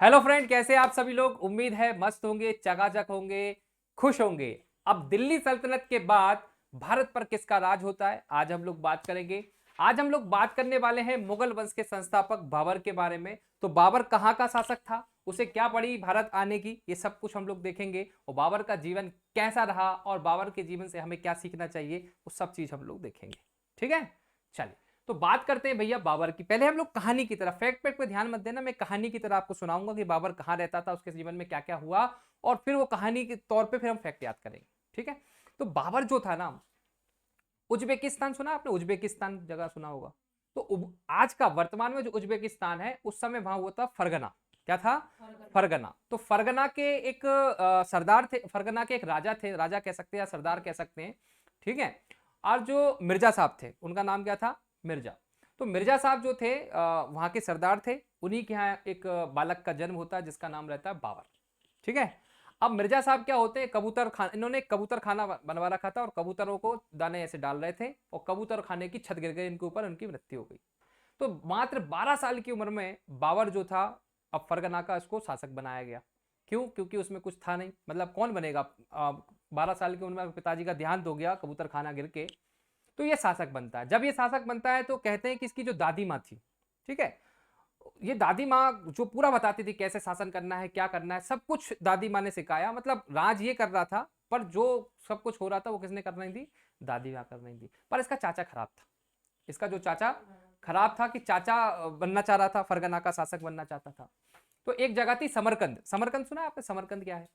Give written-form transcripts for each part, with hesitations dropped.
Hello friend, कैसे आप सभी लोग। उम्मीद है मस्त होंगे, चकाचक होंगे, खुश होंगे। अब दिल्ली सल्तनत के बाद भारत पर किसका राज होता है, आज हम लोग बात करेंगे। आज हम लोग बात करने वाले हैं मुगल वंश के संस्थापक बाबर के बारे में। तो बाबर कहाँ का शासक था, उसे क्या पड़ी भारत आने की, ये सब कुछ हम लोग देखेंगे। और बाबर का जीवन कैसा रहा और बाबर के जीवन से हमें क्या सीखना चाहिए, वो सब चीज हम लोग देखेंगे। ठीक है, चलिए। तो बात करते हैं भैया बाबर की। पहले हम लोग कहानी की तरफ, फैक्ट पे ध्यान मत देना, मैं कहानी की तरह आपको सुनाऊंगा कि बाबर कहाँ रहता था, उसके जीवन में क्या क्या हुआ, और फिर वो कहानी के तौर पे फिर हम फैक्ट याद करेंगे। ठीक है। तो बाबर जो था ना, उज्बेकिस्तान सुना आपने, उज्बेकिस्तान जगह सुना होगा। तो आज का वर्तमान में जो उज्बेकिस्तान है, उस समय वहां हुआ था फरगना। क्या था? फरगना। तो फरगना के एक सरदार थे, फरगना के एक राजा थे, राजा कह सकते हैं या सरदार कह सकते हैं। ठीक है। और जो मिर्जा साहब थे, उनका नाम क्या था? मिर्जा। तो मिर्जा साहब जो थे वहां के सरदार थे। उन्हीं के यहाँ एक बालक का जन्म होता है जिसका नाम रहता है बाबर। ठीक है। अब मिर्जा साहब क्या होते हैं, कबूतर खाना, इन्होंने कबूतर खाना बनवा रखा था और कबूतरों को दाने ऐसे डाल रहे थे और कबूतर खाने की छत गिर गई इनके ऊपर, उनकी मृत्यु हो गई। तो मात्र 12 साल की उम्र में बाबर जो था, अब फरगना का इसको शासक बनाया गया। क्यों? क्योंकि उसमें कुछ था नहीं, मतलब कौन बनेगा। 12 साल की उम्र में पिताजी का देहांत हो गया कबूतर खाना गिर के, तो ये शासक बनता है। जब ये शासक बनता है तो कहते हैं कि इसकी जो दादी माँ थी, ठीक है, ये दादी माँ जो पूरा बताती थी कैसे शासन करना है, क्या करना है, सब कुछ दादी माँ ने सिखाया। मतलब राज ये कर रहा था, पर जो सब कुछ हो रहा था वो किसने कर रही थी? दादी माँ कर रही थी। पर इसका चाचा खराब था। इसका जो चाचा खराब था, कि चाचा बनना चाह रहा था, फरगना का शासक बनना चाहता था। तो एक जगह थी समरकंद। समरकंद सुना है आपने? समरकंद क्या है?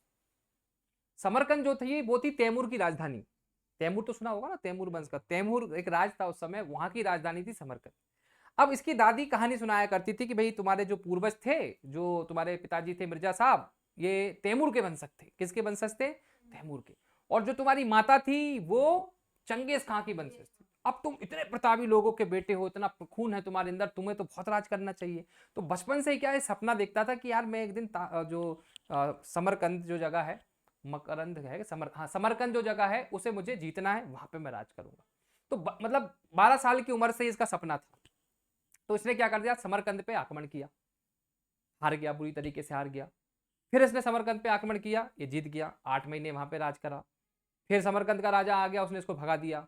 समरकंद जो थी वो थी तैमूर की राजधानी। तैमूर तो सुना होगा ना, तैमूर वंश का। तैमूर एक राज था उस समय, वहां की राजधानी थी समरकंद। अब इसकी दादी कहानी सुनाया करती थी कि भाई तुम्हारे जो पूर्वज थे, जो तुम्हारे पिताजी थे मिर्जा साहब, ये तैमूर के वंशज थे। किसके वंशज थे? तैमूर के। और जो तुम्हारी माता थी वो चंगेज खां की वंशज थी। अब तुम इतने प्रतापी लोगों के बेटे हो, इतना खून है तुम्हारे अंदर, तुम्हें तो बहुत राज करना चाहिए। तो बचपन से ही क्या है, सपना देखता था कि यार मैं एक दिन जो समरकंद जो जगह है, मकरंद है समर, हाँ समरकंद जो जगह है उसे मुझे जीतना है, वहां पे मैं राज करूंगा। तो मतलब 12 साल की उम्र से इसका सपना था। तो इसने क्या कर दिया, समरकंद पे आक्रमण किया। हार गया, बुरी तरीके से हार गया। फिर इसने समरकंद पे आक्रमण किया, ये जीत गया, 8 महीने वहां पे राज करा। फिर समरकंद का राजा आ गया, उसने इसको भगा दिया।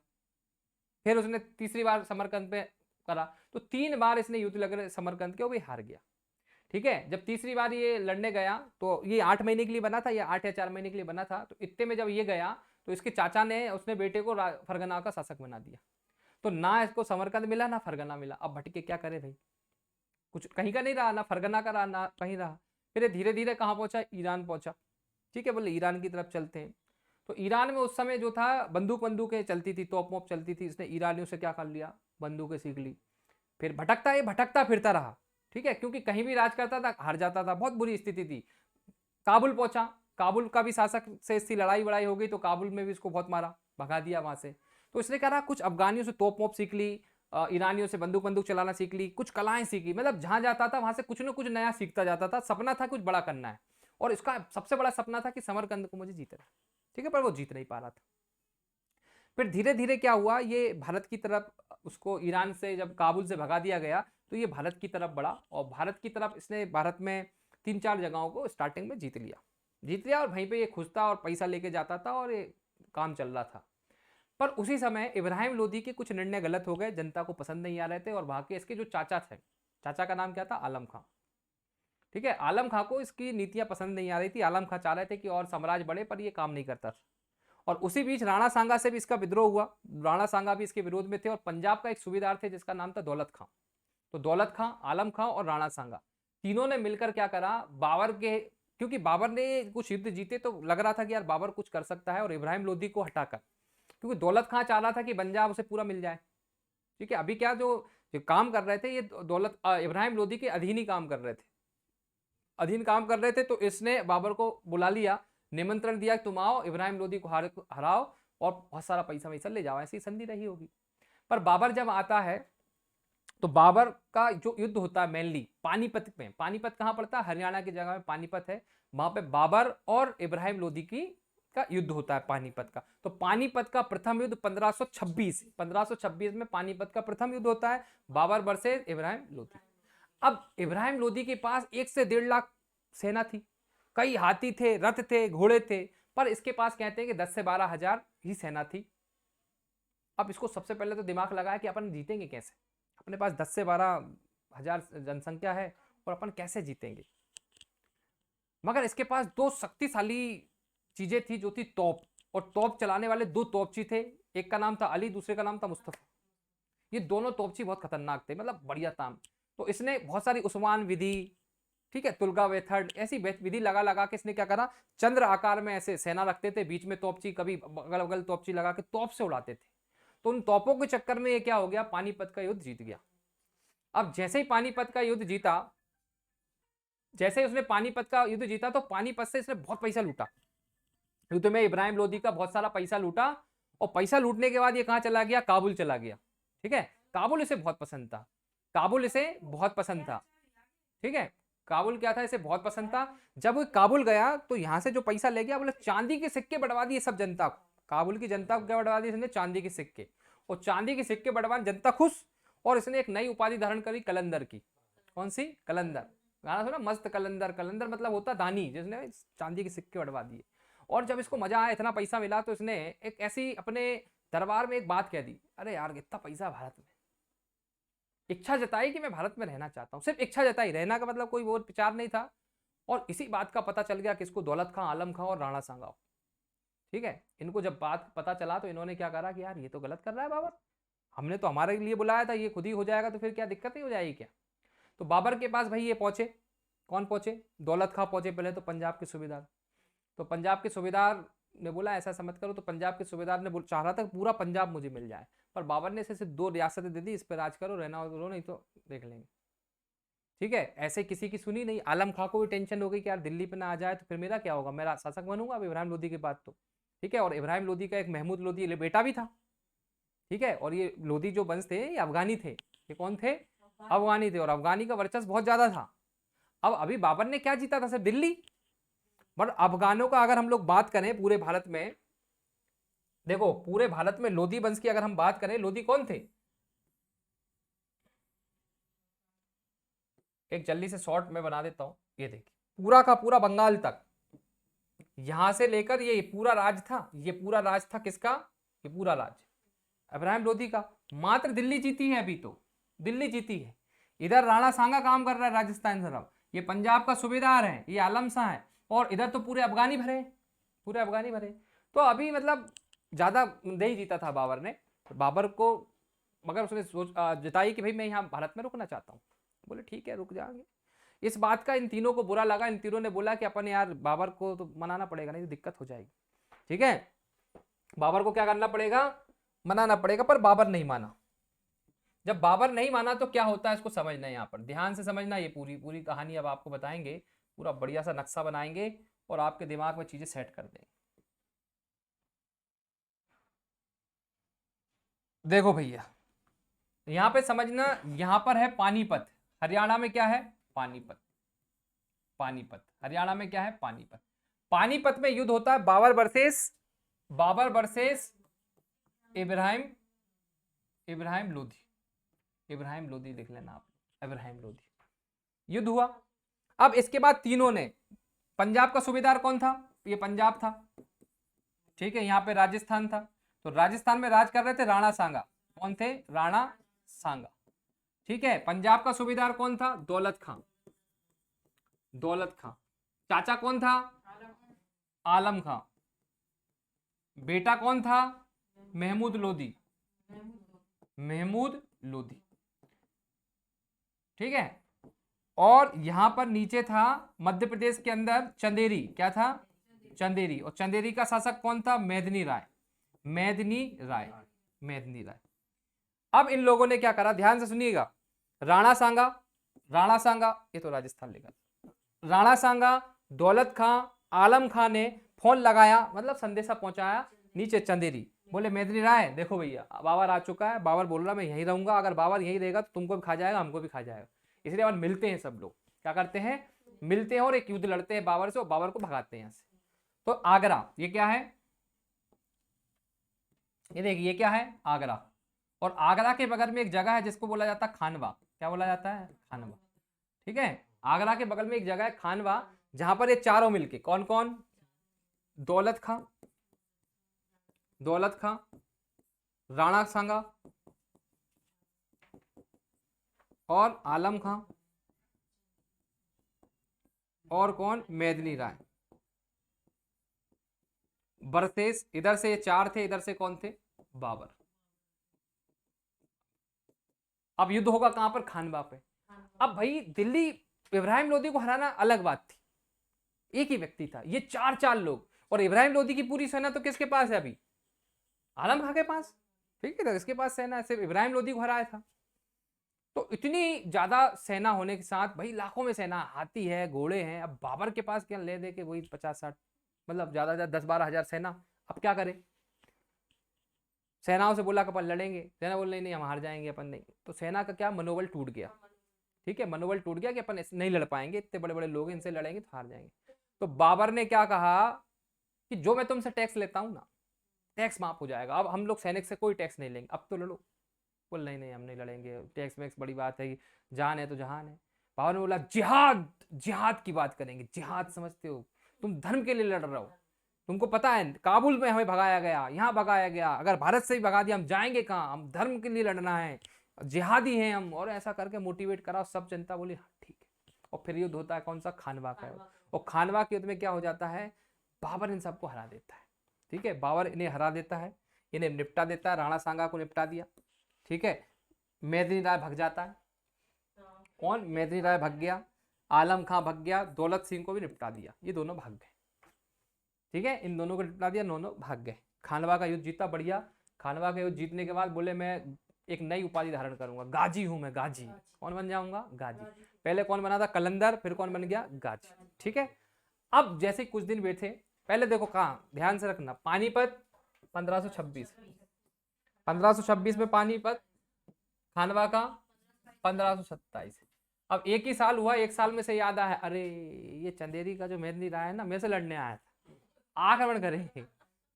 फिर उसने तीसरी बार समरकंद पे करा। तो 3 बार इसने युद्ध लग रहे समरकंद के, वो भी हार गया। ठीक है। जब तीसरी बार ये लड़ने गया, तो ये 8 महीने के लिए बना था, या 8 या 4 महीने के लिए बना था। तो इतने में जब ये गया, तो इसके चाचा ने उसने बेटे को फरगना का शासक बना दिया। तो ना इसको समरकंद मिला ना फरगना मिला। अब भटके क्या करे भाई, कुछ कहीं का नहीं रहा, ना फरगना का रहा ना कहीं रहा। फिर धीरे धीरे कहाँ पहुंचा? ईरान पहुंचा। ठीक है, बोले ईरान की तरफ चलते हैं। तो ईरान में उस समय जो था, बंदूकें चलती थी, तोप मोप चलती थी। इसने ईरानियों से क्या कर लिया, बंदूकें सीख ली। फिर भटकता, ये भटकता फिरता रहा। ठीक है, क्योंकि कहीं भी राज करता था हार जाता था, बहुत बुरी स्थिति थी। काबुल पहुंचा। काबुल का भी शासक से इसकी लड़ाई वड़ाई हो गई, तो काबुल में भी इसको बहुत मारा, भगा दिया वहां से। तो इसने कहा कुछ अफगानियों से तोप मोप सीख ली, ईरानियों से बंदूक बंदूक चलाना सीख ली, कुछ कलाएं सीखी। मतलब जहां जाता था वहां से कुछ ना कुछ नया सीखता जाता था। सपना था कुछ बड़ा करना है, और इसका सबसे बड़ा सपना था कि समरकंद को मुझे जीतना है। ठीक है, पर वो जीत नहीं पा रहा था। फिर धीरे धीरे क्या हुआ, ये भारत की तरफ, उसको ईरान से जब काबुल से भगा दिया गया, तो ये भारत की तरफ बढ़ा। और भारत की तरफ इसने भारत में 3-4 जगहों को स्टार्टिंग में जीत लिया। और वहीं पे ये खुश था और पैसा लेके जाता था और ये काम चल रहा था। पर उसी समय इब्राहिम लोदी के कुछ निर्णय गलत हो गए, जनता को पसंद नहीं आ रहे थे। और वहां के इसके जो चाचा थे, चाचा का नाम क्या था? आलम खां। ठीक है, आलम खां को इसकी नीतियां पसंद नहीं आ रही थी। आलम खां चाह रहे थे कि और साम्राज्य बढ़े, पर ये काम नहीं करता था। और उसी बीच राणा सांगा से भी इसका विद्रोह हुआ। राणा सांगा भी इसके विरोध में थे। और पंजाब का एक सूबेदार थे जिसका नाम था दौलत खां। तो दौलत खां, आलम खां और राणा सांगा, तीनों ने मिलकर क्या करा, बाबर के, क्योंकि बाबर ने कुछ युद्ध जीते तो लग रहा था कि यार बाबर कुछ कर सकता है, और इब्राहिम लोदी को हटाकर, क्योंकि दौलत खां चाह रहा था कि पंजाब उसे पूरा मिल जाए। ठीक है, अभी क्या जो काम कर रहे थे, ये इब्राहिम लोदी के अधीन ही काम कर रहे थे, अधीन काम कर रहे थे। तो इसने बाबर को बुला लिया, निमंत्रण दिया कि तुम आओ, इब्राहिम लोदी को हराओ और बहुत सारा पैसा वैसा ले जाओ। ऐसी संधि रही होगी। पर बाबर जब आता है, तो बाबर का जो युद्ध होता है मेनली पानीपत में। पानीपत कहां पड़ता है? हरियाणा की जगह में पानीपत है। वहां पे बाबर और इब्राहिम लोदी की का युद्ध होता है पानीपत का। तो पानीपत का प्रथम युद्ध 1526 में पानीपत का प्रथम युद्ध होता है, बाबर वर्सेस इब्राहिम लोदी। अब इब्राहिम लोदी के पास 1 से 1.5 लाख सेना थी, कई हाथी थे, रथ थे, घोड़े थे, पर इसके पास कहते हैं कि 10 से 12 हजार ही सेना थी। अब इसको सबसे पहले तो दिमाग लगाया कि अपन जीतेंगे कैसे, अपने पास 10 से 12 हजार जनसंख्या है और अपन कैसे जीतेंगे। मगर इसके पास दो शक्तिशाली चीजें थी जो थी तोप, और तोप चलाने वाले दो तोपची थे, एक का नाम था अली, दूसरे का नाम था मुस्तफा। ये दोनों तोपची बहुत खतरनाक थे, मतलब बढ़िया ताम। तो इसने बहुत सारी उस्मान विधि, ठीक है, तुलगा वेथड, ऐसी विधि लगा लगा के इसने क्या करा, चंद्र आकार में ऐसे सेना रखते थे, बीच में तोपची, कभी अगल बगल तोपची लगा के तोप से उड़ाते थे। तो उन तोपों के चक्कर में ये क्या हो गया, पानीपत का युद्ध जीत गया। अब जैसे ही पानीपत का युद्ध जीता, जैसे ही उसने पानीपत का युद्ध जीता, तो पानीपत से इसने बहुत पैसा लूटा। युद्ध में इब्राहिम लोदी का बहुत सारा पैसा लूटा, और पैसा लूटने के बाद ये कहां चला गया, काबुल चला गया। ठीक है, काबुल इसे बहुत पसंद था, काबुल इसे बहुत पसंद था। ठीक है, काबुल क्या था, इसे बहुत पसंद था। जब वो काबुल गया तो यहां से जो पैसा ले गया, बोले चांदी के सिक्के बढ़वा दिए सब जनता को। काबुल की जनता को क्या बढ़वा दिए इसने, चांदी के सिक्के, और चांदी के सिक्के बढ़वान जनता खुश। और इसने एक नई उपाधि धारण करी कलंदर की। कौन सी, कलंदर। गाना सुना, मस्त कलंदर, कलंदर मतलब होता दानी, जिसने चांदी के सिक्के बढ़वा दिए। और जब इसको मजा आया, इतना पैसा मिला, तो इसने एक ऐसी अपने दरबार में एक बात कह दी, अरे यार इतना पैसा भारत में, इच्छा जताई कि मैं भारत में रहना चाहता हूँ। सिर्फ इच्छा जताई, रहना का मतलब कोई वो विचार नहीं था। और इसी बात का पता चल गया किसको, दौलत खां, आलम खां और राणा सांगा। ठीक है, इनको जब बात पता चला तो इन्होंने क्या करा कि यार ये तो गलत कर रहा है बाबर, हमने तो हमारे लिए बुलाया था, ये खुद ही हो जाएगा तो फिर क्या दिक्कत नहीं हो जाएगी क्या। तो बाबर के पास भाई ये पहुंचे, कौन पहुंचे, दौलत खां पहुंचे पहले तो, पंजाब के सूबेदार। तो पंजाब के सूबेदार ने बोला ऐसा ऐसा मत करो, तो पंजाब के सूबेदार ने चाह रहा था पूरा पंजाब मुझे मिल जाए, पर बाबर ने सिर्फ 2 रियासतें दे दी, इस पर राज करो, रहना करो, नहीं तो देख लेंगे। ठीक है, ऐसे किसी की सुनी नहीं। आलम खां को भी टेंशन हो गई कि यार दिल्ली पे ना आ जाए तो फिर मेरा क्या होगा, मेरा शासक बनूंगा अब इब्राहिम लोदी के बाद तो। ठीक है, और इब्राहिम लोदी का एक महमूद लोदी बेटा भी था। ठीक है, और ये लोदी जो वंश थे ये अफगानी थे। ये कौन थे, अफगानी थे, और अफगानी का वर्चस्व बहुत ज्यादा था। अब अभी बाबर ने क्या जीता था, सिर्फ दिल्ली। पर अफगानों का अगर हम लोग बात करें पूरे भारत में, देखो पूरे भारत में लोदी वंश की अगर हम बात करें, लोदी कौन थे, एक जल्दी से शॉर्ट में बना देता हूं। ये देखिए पूरा का पूरा बंगाल तक, यहां से लेकर ये पूरा राज था, ये पूरा राज था किसका, ये पूरा राज इब्राहिम लोदी का। मात्र दिल्ली जीती है अभी तो, दिल्ली जीती है। इधर राणा सांगा काम कर रहा है राजस्थान से, ये पंजाब का सूबेदार है, ये आलम शाह है, और इधर तो पूरे अफगानी भरे, पूरे अफगानी भरे। तो अभी मतलब ज्यादा नहीं जीता था बाबर ने, बाबर को, मगर उसने सोच जताई कि भाई मैं यहाँ भारत में रुकना चाहता हूँ। बोले ठीक है रुक जाएंगे। इस बात का इन तीनों को बुरा लगा, इन तीनों ने बोला कि अपन यार बाबर को तो मनाना पड़ेगा, नहीं तो दिक्कत हो जाएगी। ठीक है, बाबर को क्या करना पड़ेगा, मनाना पड़ेगा। पर बाबर नहीं माना। जब बाबर नहीं माना तो क्या होता है इसको समझना है, यहाँ पर ध्यान से समझना। ये पूरी पूरी कहानी अब आपको बताएंगे, पूरा बढ़िया सा नक्शा बनाएंगे और आपके दिमाग में चीजें सेट कर देंगे। देखो भैया यहां पे समझना, यहां पर है पानीपत, हरियाणा में क्या है, पानीपत। पानीपत हरियाणा में क्या है, पानीपत। पानीपत में युद्ध होता है बाबर वर्सेस इब्राहिम, इब्राहिम लोदी, इब्राहिम लोदी लिख लेना आप, इब्राहिम लोदी। युद्ध हुआ। अब इसके बाद तीनों ने, पंजाब का सूबेदार कौन था, ये पंजाब था। ठीक है, यहाँ पे राजस्थान था, तो राजस्थान में राज कर रहे थे राणा सांगा। कौन थे, राणा सांगा। ठीक है, पंजाब का सूबेदार कौन था, दौलत खां, दौलत खां। चाचा कौन था, आलम खां। बेटा कौन था, महमूद लोदी, महमूद लोदी। ठीक है, और यहां पर नीचे था मध्य प्रदेश के अंदर चंदेरी, क्या था, चंदेरी। और चंदेरी का शासक कौन था, मेदिनी राय, मेदिनी राय, मेदिनी राय। अब इन लोगों ने क्या करा, ध्यान से सुनिएगा। राणा सांगा, राणा सांगा, ये तो राजस्थान लेगा, राणा सांगा, दौलत खां, आलम खां ने फोन लगाया, मतलब संदेशा पहुंचाया नीचे चंदेरी। बोले मेदिनी राय देखो भैया बाबर आ चुका है, बाबर बोल रहा मैं यहीं रहूंगा, अगर बाबर यहीं रहेगा तो तुमको भी खा जाएगा, हमको भी खा जाएगा, इसलिए अपन मिलते हैं। सब लोग क्या करते हैं, मिलते हैं और एक युद्ध लड़ते हैं बाबर से, और बाबर को भगाते हैं यहाँ से। तो आगरा, ये क्या है, ये देखिए ये क्या है, आगरा। और आगरा के बगल में एक जगह है जिसको बोला जाता है खानवा, क्या बोला जाता है, खानवा। ठीक है, आगरा के बगल में एक जगह है खानवा, जहां पर ये चारों मिलके, कौन कौन, दौलत खां, दौलत खां, राणा सांगा और आलम खां, और कौन, मेदिनी राय वर्सेस, इधर से ये चार थे, इधर से कौन थे, बाबर। अब युद्ध होगा कहां पर, खानवा पे। अब भाई दिल्ली इब्राहिम लोदी को हराना अलग बात थी, एक ही व्यक्ति था, ये चार चार लोग, और इब्राहिम लोदी की पूरी सेना तो किसके पास है अभी, आलम खां के पास, ठीक है, तो इसके पास सेना है, सिर्फ इब्राहिम लोदी को हराया था। तो इतनी ज्यादा सेना होने के साथ भाई लाखों में सेना, हाथी है, घोड़े हैं, अब बाबर के पास क्या ले दे के वही 50-60, मतलब ज्यादा ज्यादा 10-12 हजार सेना। अब क्या करे, सेनाओं से बोला कि अपन लड़ेंगे, सेना बोल नहीं नहीं हम हार जाएंगे अपन नहीं, तो सेना का क्या मनोबल टूट गया, ठीक है, मनोबल टूट गया कि अपन नहीं लड़ पाएंगे, इतने बड़े बड़े लोग इनसे लड़ेंगे तो हार जाएंगे। तो बाबर ने क्या कहा कि जो मैं तुमसे टैक्स लेता हूं ना, टैक्स माफ हो जाएगा, अब हम लोग सैनिक से कोई टैक्स नहीं लेंगे, अब तो लड़ो। बोल नहीं नहीं हम नहीं लड़ेंगे, टैक्स वैक्स बड़ी बात है, जान है तो जहान है। बाबर ने बोला जिहाद, जिहाद की बात करेंगे, जिहाद समझते हो, तुम धर्म के लिए लड़ रहे हो, तुमको पता है काबुल में हमें भगाया गया, यहाँ भगाया गया, अगर भारत से ही भगा दिया हम जाएंगे कहाँ, हम धर्म के लिए लड़ना है, जिहादी हैं हम, और ऐसा करके मोटिवेट करा, सब जनता बोली हाँ ठीक है। और फिर युद्ध होता है कौन सा, खानवा का युद्ध, और खानवा के युद्ध में क्या हो जाता है, बाबर इन सबको हरा देता है, ठीक है, बाबर इन्हें हरा देता है, इन्हें निपटा देता है, राणा सांगा को निपटा दिया, ठीक है, मेदिनी राय भग जाता है, कौन, मेदिनी राय भग गया, आलम खां भग गया, दौलत सिंह को भी निपटा दिया, ये दोनों भाग गए, ठीक है, इन दोनों को निपटा दिया, दोनों भाग गए। खानवा का युद्ध जीता, बढ़िया। खानवा का युद्ध जीतने के बाद बोले मैं एक नई उपाधि धारण करूंगा, गाजी हूं मैं, गाजी, कौन बन जाऊंगा, गाजी। पहले कौन बना था, कलंदर, फिर कौन बन गया, गाजी, ठीक है। अब जैसे कुछ दिन बैठे, पहले देखो कहाँ, ध्यान से रखना, पानीपत 1526, 1526 में पानीपत, खानवा का 1527। अब एक ही साल हुआ, एक साल में से याद आया, अरे ये चंदेरी का जो मेदिनी राय है ना, मेरे से लड़ने आया था, आक्रमण करेंगे।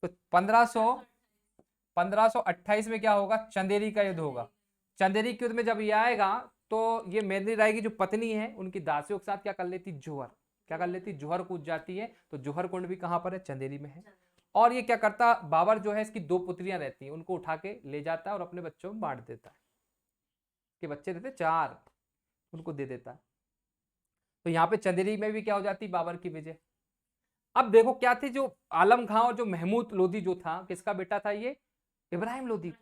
तो 1528 में क्या होगा, चंदेरी का युद्ध होगा। चंदेरी के युद्ध में जब ये आएगा तो ये मेदिनी राय की जो पत्नी है, उनकी दासियों के साथ क्या कर लेती, जोहर, क्या कर लेती, जोहर कूद जाती है। तो जोहर कुंड भी कहां पर है, चंदेरी में है। और ये क्या करता, बाबर जो है इसकी दो पुत्रियां रहती हैं, उनको उठा के ले जाता है और अपने बच्चों में बांट देता है, कि बच्चे देते 4, उनको दे देता है। तो यहाँ पे चंदेरी में भी क्या हो जाती, बाबर की विजय। अब देखो क्या थे, जो आलम खां और जो महमूद लोदी जो था, किसका बेटा था ये, इब्राहिम लोदी।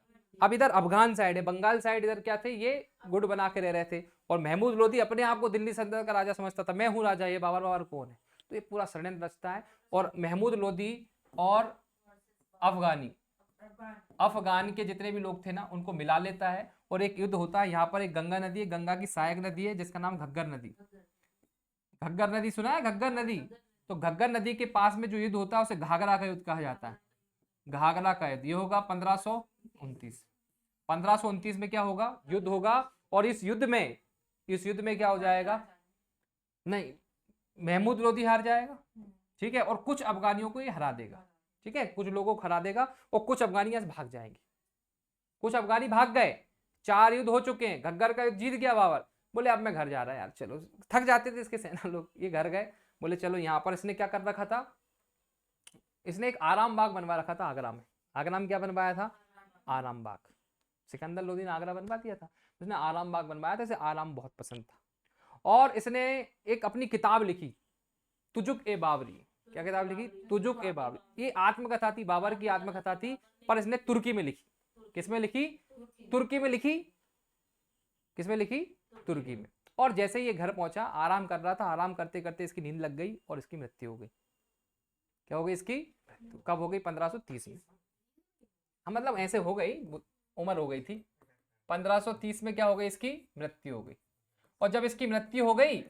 अब इधर अफगान साइड है, बंगाल साइड, इधर क्या थे, ये गुट बना के रह रहे थे। और महमूद लोदी अपने आप को दिल्ली सल्तनत का राजा समझता था, मैं हूं राजा, ये बाबर बाबर कौन है। तो ये पूरा षड्यंत्र रचता है। और महमूद लोदी और अफगान के जितने भी लोग थे ना, उनको मिला लेता है। और एक युद्ध होता है, यहाँ पर एक गंगा नदी है, गंगा की सहायक नदी है, जिसका नाम घग्गर नदी। घग्गर नदी सुना है, घग्गर नदी। तो घग्गर नदी के पास में जो युद्ध होता है उसे घाघरा का युद्ध कहा जाता है। घाघरा का युद्ध ये होगा 1529। 1529 में क्या होगा, युद्ध होगा। और इस युद्ध में क्या हो जाएगा, नहीं, महमूद लोदी हार जाएगा, ठीक है, और कुछ अफगानियों को ये हरा देगा, ठीक है, कुछ लोगों को हरा देगा और कुछ अफगानी भाग जाएंगे। कुछ अफगानी भाग गए, 4 युद्ध हो चुके हैं, घग्गर का युद्ध जीत गया बाबर, बोले अब मैं घर जा रहा है यार, चलो, थक जाते थे इसके सेना लोग, ये घर गए, बोले चलो। यहाँ पर इसने क्या कर रखा था, इसने एक आराम बाग बनवा रखा था आगरा में। आगरा में क्या बनवाया था, आराम बाग। सिकंदर लोदी ने आगरा बनवा दिया था, उसने आराम बाग बनवाया था, इसे आराम बहुत पसंद था। और इसने एक अपनी किताब लिखी, तुजुक ए बाबरी। क्या किताब लिखी, तुजुक ए बाबरी। ये आत्मकथा थी, बाबर की आत्मकथा थी, पर इसने तुर्की में लिखी। किसमें लिखी, तुर्की में लिखी। किसमें लिखी, तुर्की में। और जैसे ही ये घर पहुंचा, आराम कर रहा था, आराम करते करते इसकी नींद लग गई और इसकी मृत्यु हो गई। क्या हो गई इसकी, कब हो गई, 1530 में। हाँ मतलब ऐसे हो गई, उम्र हो गई थी। 1530 में क्या हो गई, इसकी मृत्यु हो गई। और जब इसकी मृत्यु हो गई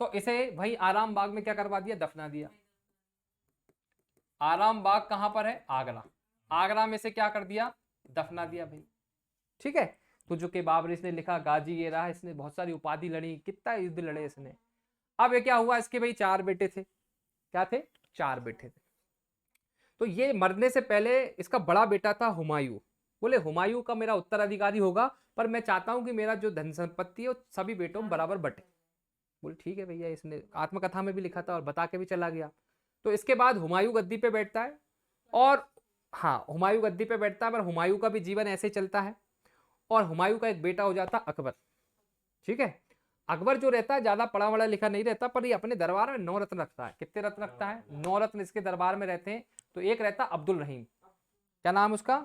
तो इसे भाई आराम बाग में क्या करवा दिया, दफना दिया। आराम बाग कहां पर है, आगरा। आगरा में से क्या कर दिया, दफना दिया भाई, ठीक है। तो जो कि बाबर इसने लिखा, गाजी ये रहा, इसने बहुत सारी उपाधि लड़ी, कितना युद्ध लड़े इसने। अब ये क्या हुआ, इसके भाई 4 बेटे थे। क्या थे, 4 बेटे थे। तो ये मरने से पहले इसका बड़ा बेटा था हुमायूं। बोले हुमायूं का मेरा उत्तराधिकारी होगा, पर मैं चाहता हूं कि मेरा जो धन संपत्ति है वो सभी बेटों में बराबर बटे। बोले ठीक है भैया, इसने आत्मकथा में भी लिखा था और बता के भी चला गया। तो इसके बाद हुमायूं गद्दी पे बैठता है, और हाँ, हुमायूं गद्दी पे बैठता है, पर हुमायूं का भी जीवन ऐसे ही चलता है, और हुमायूं का एक बेटा हो जाता अकबर। ठीक है, अकबर जो रहता है ज्यादा पढ़ा वढ़ा लिखा नहीं रहता, पर ये अपने दरबार में 9 रत्न रखता है। कितने रत्न रखता है? 9 रत्न इसके दरबार में रहते हैं। तो एक रहता अब्दुल रहीम, क्या नाम उसका?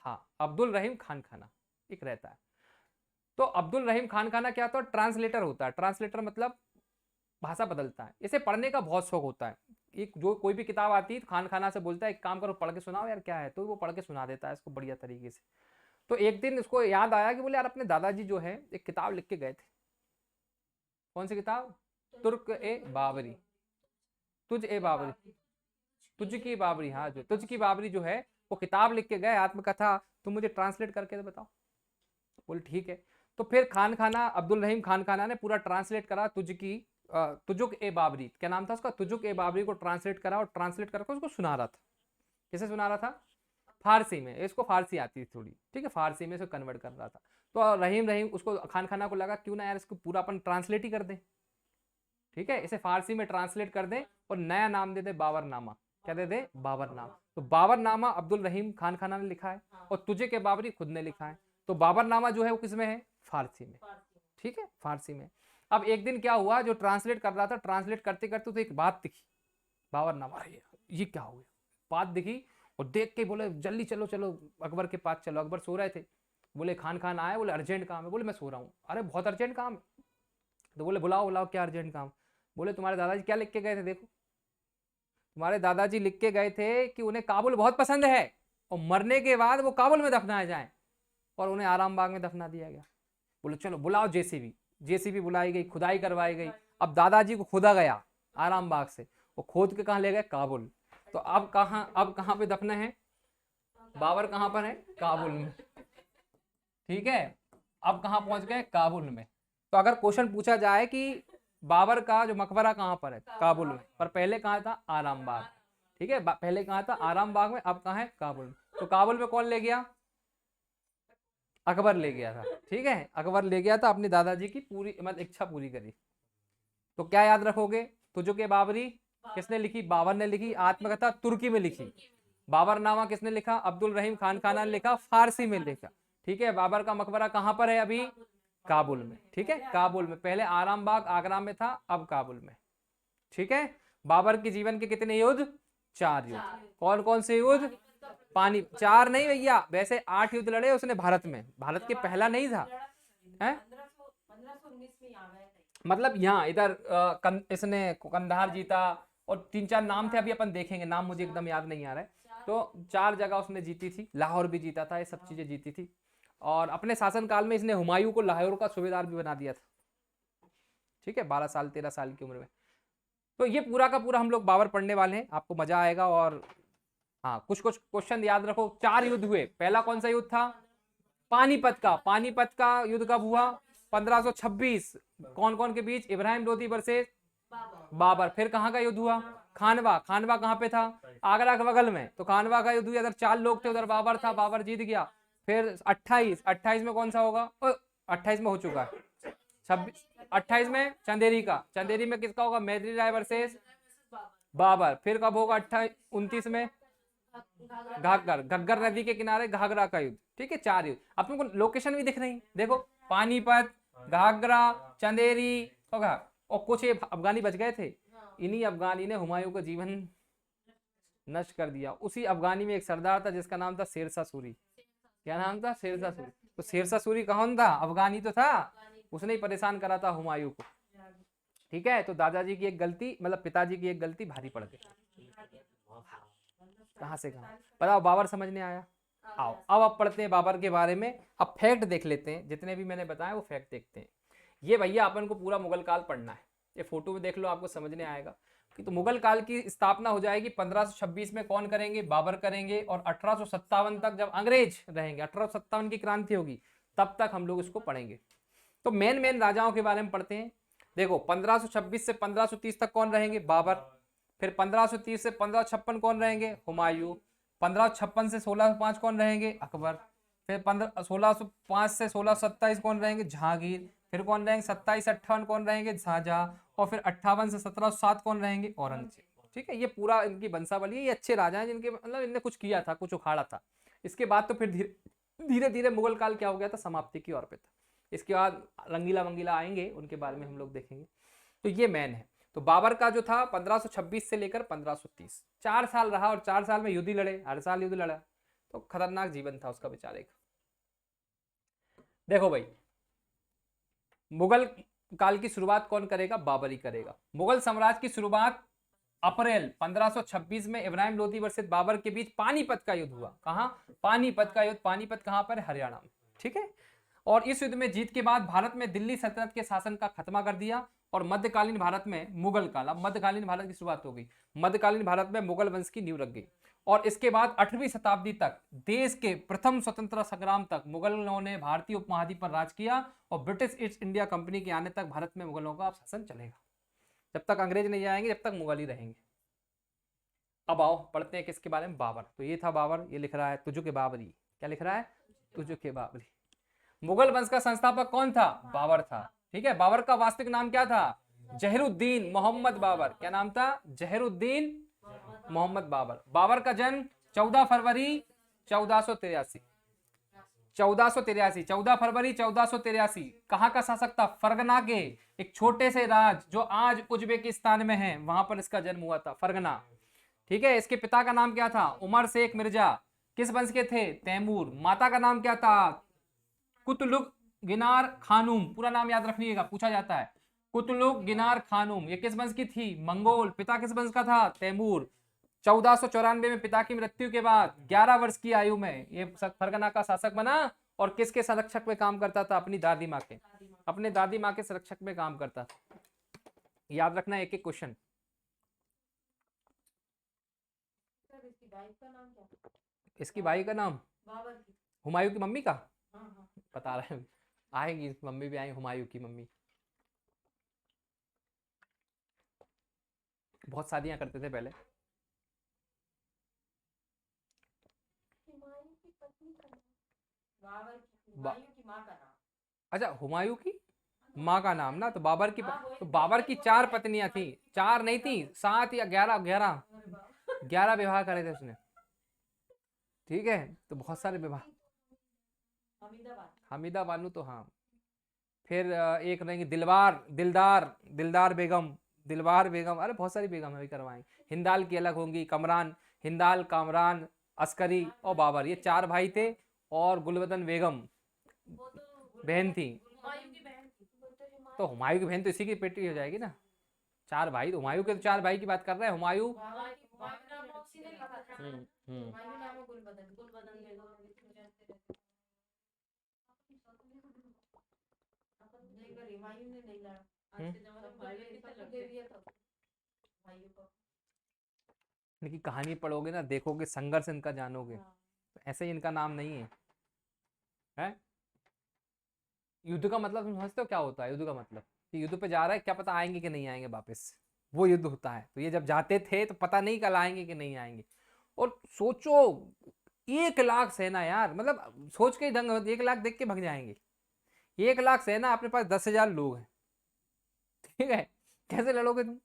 हाँ, अब्दुल रहीम खान खाना एक रहता है। तो अब्दुल रहीम खान खाना क्या होता है? ट्रांसलेटर होता है। ट्रांसलेटर मतलब भाषा बदलता है। इसे पढ़ने का बहुत शौक होता है। एक जो कोई भी किताब आती है खान खाना से बोलता है एक काम करो, पढ़ के सुनाओ यार क्या है, तो वो पढ़ के सुना देता है इसको बढ़िया तरीके से। तो एक दिन उसको याद आया कि बोले यार अपने दादाजी जो है एक किताब लिख के गए थे। कौन सी किताब? तुर्क ए बाबरी, तुझ ए बाबरी, तुझ की बाबरी। हाँ, जो तुझ की बाबरी जो है वो किताब लिख के गए आत्मकथा, तुम मुझे ट्रांसलेट करके तो बताओ। बोले ठीक है। तो फिर खान खाना, अब्दुल रहीम खान खाना ने पूरा ट्रांसलेट करा तुझ की, तुजुक ए बाबरी, क्या नाम था उसका? तुजुक ए बाबरी को ट्रांसलेट करा, और ट्रांसलेट करके उसको सुना रहा था। किसे सुना रहा था? फारसी में। इसको फारसी आती थी थोड़ी, ठीक है, फारसी में इसको कन्वर्ट कर रहा था। तो रहीम रहीम उसको, खान खाना को लगा क्यों ना यार इसको पूरा अपन ट्रांसलेट ही कर दें। ठीक है, इसे फारसी में ट्रांसलेट कर दें और नया नाम दे दे बाबरनामा। क्या दे दे? बाबरनामा। तो बाबरनामा अब्दुल रहीम खान खाना ने लिखा है, और तुझे के बाबरी खुद ने लिखा है। तो बाबरनामा जो है वो किसमें है? फारसी में। ठीक है, फारसी में। अब एक दिन क्या हुआ, जो ट्रांसलेट कर रहा था, ट्रांसलेट करते करते तो एक बात दिखी बाबरनामा, अरे ये क्या हो गया, बात दिखी, और देख के बोले जल्दी चलो चलो अकबर के पास चलो। अकबर सो रहे थे। बोले खान खान आए, बोले अर्जेंट काम है। बोले मैं सो रहा हूँ। अरे बहुत अर्जेंट काम है। तो बोले बुलाओ बुलाओ, क्या अर्जेंट काम? बोले तुम्हारे दादाजी क्या लिख के गए थे, देखो। तुम्हारे दादाजी लिख के गए थे कि उन्हें काबुल बहुत पसंद है, और मरने के बाद वो काबुल में दफनाए जाएं, और उन्हें आराम बाग में दफना दिया गया। बोले चलो बुलाओ जेसीबी। जेसीबी बुलाई गई, खुदाई करवाई गई। अब दादाजी को खोदा गया आराम बाग से, वो खोद के कहाँ ले गए? काबुल। तो अब कहाँ पे दफना है? बाबर कहाँ पर है? काबुल में। ठीक है, अब कहाँ पहुंच गए? काबुल में। तो अगर क्वेश्चन पूछा जाए कि बाबर का जो मकबरा कहाँ पर है? काबुल में। पर पहले कहाँ था? आराम बाग। ठीक है, पहले कहाँ था? आराम बाग में, अब कहाँ है? काबुल में। तो काबुल में कौन ले गया? अकबर ले गया था। ठीक है, अकबर ले गया था, अपने दादाजी की पूरी मतलब इच्छा पूरी करी। तो क्या याद रखोगे? तुझो के बाबरी किसने लिखी? बाबर ने लिखी। आत्मकथा तुर्की में लिखी। बाबरनामा किसने लिखा? अब्दुल रहीम खान खाना ने लिखा, फारसी में लिखा। ठीक है, बाबर का मकबरा कहाँ पर है अभी? काबुल में। ठीक है, काबुल में। पहले आराम बाग आगरा में था, अब काबुल में। ठीक है, बाबर के जीवन के कितने युद्ध? 4 युद्ध। कौन कौन से युद्ध? पानी 4 नहीं भैया, वैसे 8 युद्ध लड़े उसने भारत में। भारत के पहला नहीं था है? मतलब यहाँ इधर इसने कंधार जीता, और 3-4 नाम थे, अभी अपन देखेंगे, नाम मुझे एकदम याद नहीं आ रहा है। तो 4 जगह उसने जीती थी, लाहौर भी जीता था, ये सब चीजें जीती थी। और अपने शासनकाल में इसने हुमायूं को लाहौर का सूबेदार भी बना दिया था। ठीक है, 12 साल 13 साल की उम्र में। तो ये पूरा का पूरा हम लोग बाबर पढ़ने वाले हैं, आपको मजा आएगा। और हाँ, कुछ कुछ क्वेश्चन याद रखो। 4 युद्ध हुए। पहला कौन सा युद्ध था? पानीपत का। पानीपत का युद्ध कब हुआ? 1526। कौन कौन के बीच? इब्राहिम लोदी वर्सेस बाबर। फिर कहाँ का युद्ध हुआ? खानवा। खानवा कहाँ पे था? आगरा के बगल में। तो खानवा का युद्ध हुआ, इधर 4 लोग थे, उधर बाबर था, बाबर जीत गया। फिर 28 में कौन सा होगा? 28 में हो चुका है। 28 में चंदेरी का। चंदेरी में किसका होगा? मैत्री राय वर्सेस बाबर। फिर कब होगा? 29 में घग्गर नदी के किनारे घाघरा का युद्ध। ठीक है, 4 युद्ध। अब तुमको लोकेशन भी दिख रही, देखो, पानीपत, घाघरा, चंदेरी होगा, और कुछ ये अफगानी बच गए थे। इन्हीं अफगानी ने हुमायूं का जीवन नष्ट कर दिया। उसी अफगानी में एक सरदार था जिसका नाम था शेरशाह सूरी। क्या नाम था? शेरशाह सूरी। तो शेरशाह सूरी कौन था? अफगानी तो था, उसने ही परेशान करा था हुमायूं को। ठीक है, तो दादाजी की एक गलती, मतलब पिताजी की एक गलती भारी पड़ गई। कहां से कहां बताओ, बाबर समझ में आया? आओ अब आप पढ़ते हैं बाबर के बारे में। अब फैक्ट देख लेते हैं, जितने भी मैंने बताया वो फैक्ट देखते हैं। ये भैया अपन को पूरा मुगल काल पढ़ना है, ये फोटो में देख लो, आपको समझने आएगा कि तो मुगल काल की स्थापना हो जाएगी 1526 में। कौन करेंगे? बाबर करेंगे। और 1857 तक जब अंग्रेज रहेंगे, 1857 की क्रांति होगी, तब तक हम लोग इसको पढ़ेंगे। तो मेन राजाओं के बारे में पढ़ते हैं। देखो, 1526 से 1530 तक कौन रहेंगे? बाबर। फिर 1530 से 1556 कौन रहेंगे? हुमायूं। 1556 से 1605 कौन रहेंगे? अकबर। फिर 1605 से 1627 कौन रहेंगे? जहांगीर। फिर कौन रहेंगे 27 58 कौन रहेंगे शाहजहां, और फिर 58 से 1707 कौन रहेंगे औरंगजेब। ठीक है, ये पूरा इनकी वंशावली है। ये अच्छे राजा हैं जिनके मतलब इनने कुछ किया था, कुछ उखाड़ा था। इसके बाद तो फिर धीरे धीरे मुगल काल क्या हो गया था, समाप्ति की ओर पे था। इसके बाद रंगीला मंगीला आएंगे, उनके बारे में हम लोग देखेंगे। तो ये मैन है। तो बाबर का जो था 1526 से लेकर 1530 4 साल रहा, और 4 साल में युद्ध ही लड़े, हर साल युद्ध लड़ा। तो खतरनाक जीवन था उसका बेचारे का। देखो भाई, मुगल काल की शुरुआत कौन करेगा, बाबर ही करेगा। मुगल साम्राज्य की शुरुआत अप्रैल 1526 में इब्राहिम लोदी वर्सेस बाबर के बीच पानीपत का युद्ध हुआ। कहां, पानीपत का युद्ध। पानीपत कहां पर, हरियाणा में। ठीक है, और इस युद्ध में जीत के बाद भारत में दिल्ली सल्तनत के शासन का खात्मा कर दिया, और मध्यकालीन भारत में मुगल काल। अब मध्यकालीन भारत की शुरुआत हो गई। मध्यकालीन भारत में मुगल वंश की नींव रख गई, और इसके बाद 8वीं शताब्दी तक, देश के प्रथम स्वतंत्रता संग्राम तक, मुगलों ने भारतीय उपमहाद्वीप पर राज किया, और ब्रिटिश ईस्ट इंडिया कंपनी के आने तक भारत में मुगलों का शासन चलेगा। जब तक अंग्रेज नहीं आएंगे, जब तक मुगल ही रहेंगे। अब आओ पढ़ते हैं किसके बारे में, बाबर। तो ये था बाबर, ये लिख रहा है तुझो के बाबरी। क्या लिख रहा है, तुझो के बाबरी। मुगल वंश का संस्थापक कौन था, बाबर था। ठीक है, बाबर का वास्तविक नाम क्या था, जहरुद्दीन मोहम्मद बाबर। क्या नाम था, जहरुद्दीन मोहम्मद बाबर। बाबर का जन्म 14 फरवरी 1483, 14 फरवरी 1483। कहां का शासक था, फरगना के एक छोटे से राज जो आज उज्बेकिस्तान में है, वहां पर इसका जन्म हुआ था, फरगना। ठीक है, इसके पिता का नाम क्या था, उमर शेख मिर्जा। किस वंश के थे, तैमूर। माता का नाम क्या था, कुतलुक गिनार खानूम। पूरा नाम याद रखिएगा, पूछा जाता है, कुतलुक गिनार खानूम। ये किस वंश की थी, मंगोल। पिता किस वंश का था, तैमूर। 1494 में पिता की मृत्यु के बाद 11 वर्ष की आयु में ये फरगना का शासक बना, और किसके संरक्षक में काम करता था, अपनी दादी माँ के। अपने दादी माँ के संरक्षक में काम करता था। याद रखना एक एक क्वेश्चन। इसकी भाई का नाम, हुमायूं की मम्मी का बता रहे हैं, आएंगी मम्मी भी आएंगी, हुमायूं की मम्मी। बहुत शादियां करते थे पहले। अच्छा, हुमायूं की माँ का नाम ना, तो बाबर की, तो बाबर की 4 पत्नियां थी। 4 नहीं थी, 7 या 11, 11 विवाह करे थे उसने। ठीक है, तो बहुत सारे विवाह। हमीदा बानू तो हाँ। फिर एक रहेंगी दिलदार बेगम, दिलबार बेगम। अरे बहुत सारी बेगम अभी करवाएं। हिंदाल की अलग होंगी, कमरान, हिंदाल, कामरान, अस्करी और बाबर, ये 4 भाई थे। और गुलबदन बेगम बहन थी। तो हुमायूं की बहन तो इसी की बेटी हो जाएगी ना। 4 भाई, तो हुमायूं के तो 4 भाई की बात कर रहे हैं, हुमायूं। हम्म। इनकी कहानी पढ़ोगे ना, देखोगे संघर्ष इनका जानोगे, तो ऐसे ही इनका नाम नहीं है। है युद्ध का मतलब तुम समझते हो क्या होता है, युद्ध का मतलब कि युद्ध पे जा रहा है, क्या पता आएंगे कि नहीं आएंगे वापस, वो युद्ध होता है। तो ये जब जाते थे तो पता नहीं कल आएंगे कि नहीं आएंगे। और सोचो 1 लाख सेना यार, मतलब सोच के ही दंग होती, 1 लाख देख के भग जाएंगे। 1 लाख सेना, अपने पास 10,000 लोग हैं। ठीक है, कैसे लड़ोगे तुम।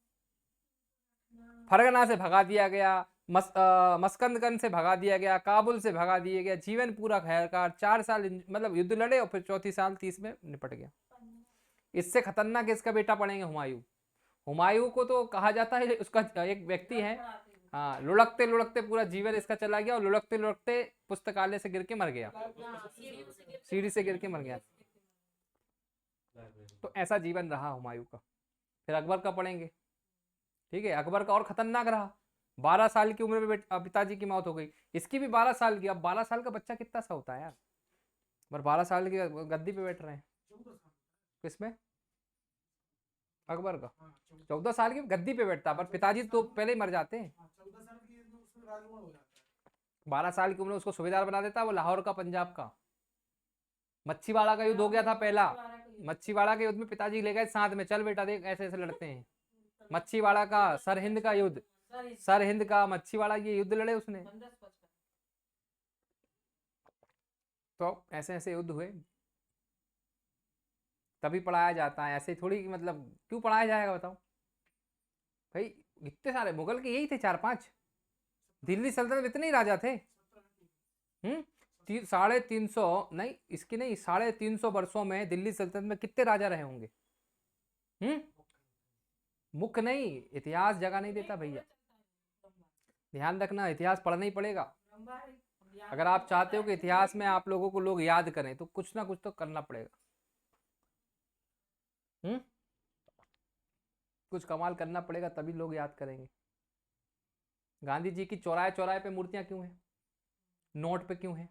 फरगना से भगा दिया गया, मस्कंदगंज से भगा दिया गया, काबुल से भगा दिया गया, जीवन पूरा खैरकार। 4 साल मतलब युद्ध लड़े, और फिर चौथी साल 30 में निपट गया। इससे खतरनाक इसका बेटा पड़ेंगे हुमायूं। हुमायूं को तो कहा जाता है, उसका एक व्यक्ति है, हाँ, लुढ़कते लुढ़कते पूरा जीवन इसका चला गया, और लुढ़कते लुढ़कते पुस्तकालय से गिर के मर गया, सीढ़ी से गिर के मर गया। तो ऐसा जीवन रहा हुमायूं का। फिर अकबर का पढ़ेंगे। ठीक है, अकबर का और खतरनाक रहा। 12 साल की उम्र में पिताजी की मौत हो गई। इसकी भी 12 साल की। अब 12 साल का बच्चा कितना सा होता है यार, पर 12 साल की गद्दी पे बैठ रहे हैं। किसमें, अकबर का 14 साल की गद्दी पे बैठता, पर पिताजी तो पहले ही मर जाते हैं। 12 साल की उम्र में उसको सूबेदार बना देता, वो लाहौर का, पंजाब का। मच्छीवाड़ा का युद्ध हो गया था पहला। मच्छीवाड़ा के युद्ध में पिताजी ले गए साथ में, चल बेटा देख ऐसे ऐसे लड़ते हैं। मच्छीवाड़ा का, सरहिंद का युद्ध, सरहिंद का, मच्छीवाड़ा, ये युद्ध लड़े उसने। तो ऐसे ऐसे युद्ध हुए, तभी पढ़ाया जाता है, ऐसे थोड़ी कि मतलब क्यों पढ़ाया जाएगा बताओ भाई। इतने सारे मुगल के यही थे 4-5, दिल्ली सल्तनत में इतने ही राजा थे। 350 नहीं, इसकी नहीं, 350 वर्षों में दिल्ली सल्तनत में कितने राजा रहे होंगे। मुख्य नहीं, इतिहास जगह नहीं देता भैया, ध्यान रखना, इतिहास पढ़ना ही पड़ेगा। अगर आप चाहते हो कि इतिहास में आप लोगों को लोग याद करें तो कुछ ना कुछ तो करना पड़ेगा। कुछ कमाल करना पड़ेगा तभी लोग याद करेंगे। गांधी जी की चौराहे चौराहे पे मूर्तियां क्यों हैं, नोट पे क्यों है?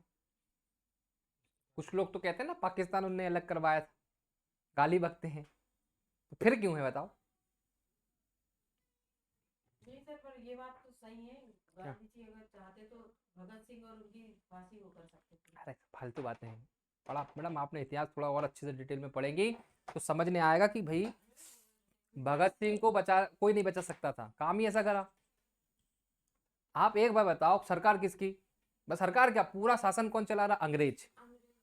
कुछ लोग तो कहते हैं ना पाकिस्तान उनने अलग करवाया था, गाली बकते हैं, तो फिर क्यों है बताओ? नहीं सर, पर ये बात तो सही है, गांधी जी अगर चाहते तो भगत सिंह और उनकी फांसी वो कर सकते थे। अरे फालतू बातें हैं। पढ़ा मैडम आपने इतिहास थोड़ा और अच्छे से डिटेल में पढ़ेंगी तो समझ में आएगा कि भाई भगत सिंह को बचा कोई नहीं बचा सकता था, काम ही ऐसा करा। आप एक बार बताओ, सरकार किसकी? बस सरकार क्या, पूरा शासन कौन चला रहा? अंग्रेज।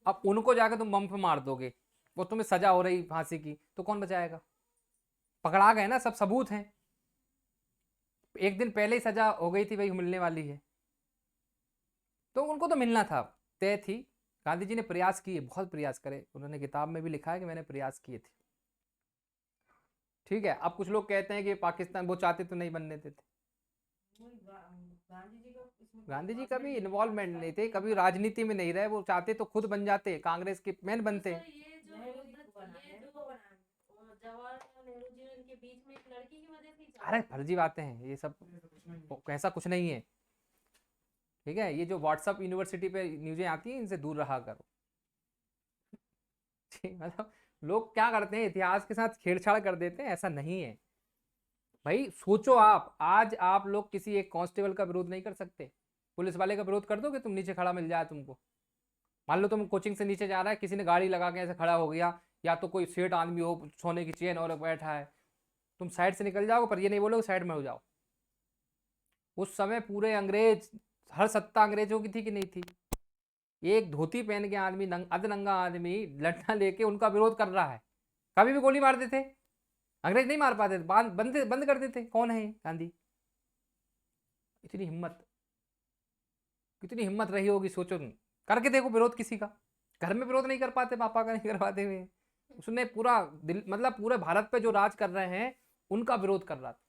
अब उनको जाकर तुम बम पे मार दोगे, वो तुम्हें सजा हो रही फांसी की, तो कौन बचाएगा? पकड़ा गए ना, सब सबूत हैं, एक दिन पहले ही सजा हो गई थी, भाई मिलने वाली है, तो उनको तो मिलना था, तय थी। गांधी जी ने प्रयास किए, बहुत प्रयास करे, उन्होंने किताब में भी लिखा है कि मैंने प्रयास किए थे। ठीक है, अब कुछ लोग कहते हैं कि पाकिस्तान वो चाहते तो नहीं बनने देते। गांधी जी कभी इन्वॉल्वमेंट नहीं थे, कभी राजनीति में नहीं रहे, वो चाहते तो खुद बन जाते, कांग्रेस के मैन बनते। जवाहरलाल नेहरू जी और इनके बीच में एक लड़की की वजह से अरे फर्जी बातें हैं ये सब, ऐसा कुछ नहीं है। ठीक है, ये जो व्हाट्सअप यूनिवर्सिटी पे न्यूज़ें आती हैं इनसे दूर रहा करो। मतलब लोग क्या करते हैं, इतिहास के साथ छेड़छाड़ कर देते हैं, ऐसा नहीं है भाई। सोचो, आप आज आप लोग किसी एक कांस्टेबल का विरोध नहीं कर सकते, पुलिस वाले का विरोध कर दोगे तुम? नीचे खड़ा मिल जाए तुमको, मान लो तुम कोचिंग से नीचे जा रहा है, किसी ने गाड़ी लगा के ऐसे खड़ा हो गया, या तो कोई सेठ आदमी हो सोने की चेन और बैठा है, तुम साइड से निकल जाओगे, पर ये नहीं बोलोगे साइड में हो जाओ। उस समय पूरे अंग्रेज, हर सत्ता अंग्रेजों की थी कि नहीं थी? एक धोती पहन के आदमी, अधनंगा आदमी लठा लेके उनका विरोध कर रहा है, कभी भी गोली मार देते, अंग्रेज नहीं मार पाते, बंद बंद कर देते। कौन है गांधी? इतनी हिम्मत, कितनी हिम्मत रही होगी, सोचो तुम, करके देखो विरोध किसी का। घर में विरोध नहीं कर पाते, पापा का नहीं करवाते हुए, उसने पूरा दिल, मतलब पूरे भारत पे जो राज कर रहे हैं उनका विरोध कर रहा था।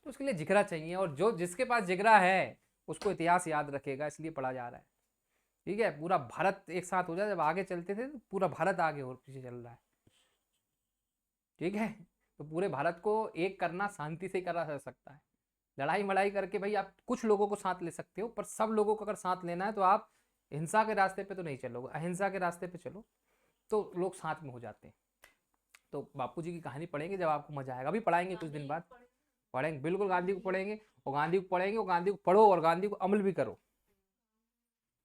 तो उसके लिए जिगरा चाहिए, और जो जिसके पास जिगरा है उसको इतिहास याद रखेगा, इसलिए पढ़ा जा रहा है। ठीक है, पूरा भारत एक साथ हो जाए, जब आगे चलते थे तो पूरा भारत आगे और पीछे चल रहा है। ठीक है, तो पूरे भारत को एक करना शांति से करा जा सकता है, लड़ाई मड़ाई करके भाई आप कुछ लोगों को साथ ले सकते हो, पर सब लोगों को अगर साथ लेना है तो आप हिंसा के रास्ते पे तो नहीं चलोगे, अहिंसा के रास्ते पे चलो तो लोग साथ में हो जाते हैं। तो बापू जी की कहानी पढ़ेंगे जब आपको मजा आएगा, अभी पढ़ाएंगे कुछ दिन बाद, पढ़ेंगे बिल्कुल, गांधी को पढ़ेंगे, और गांधी को पढ़ेंगे, और गांधी को पढ़ो और गांधी को अमल भी करो।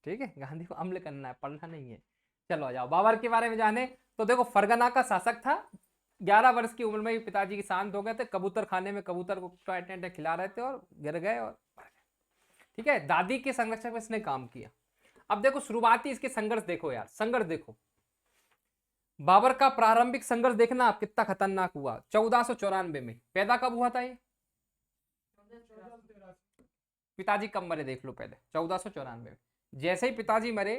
ठीक है, गांधी को अमल करना है, पढ़ना नहीं है। चलो आ जाओ बाबर के बारे में जाने। तो देखो, फरगना का शासक था, 11 वर्ष की उम्र में ही पिताजी की शांत हो गए थे, कबूतर खाने में कबूतर को टैंटे खिला रहे थे और गिर गए और मर गए। ठीक है, दादी के संरक्षक में इसने काम किया। अब देखो शुरुआती इसके संघर्ष देखो यार, संघर्ष देखो, बाबर का प्रारंभिक संघर्ष देखना आप कितना खतरनाक हुआ। 1494 में पैदा कब हुआ था ये? पिताजी कब मरे देख लो पहले, 1494 में। जैसे ही पिताजी मरे